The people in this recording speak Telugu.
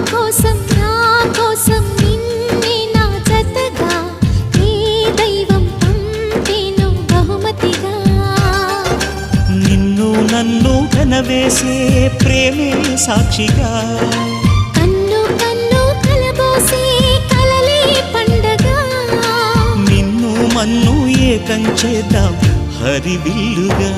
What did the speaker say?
కోసం నిన్నే నా జతగా ఏ దైవం పంపేను బహుమతిగా. నిన్ను నన్ను కనవేసే ప్రేమే సాక్షిగా, కన్ను కన్ను కలబోసే కలలే పండగ. నిన్ను మన్ను ఏకం చేద్దాం హరివిల్లుగా.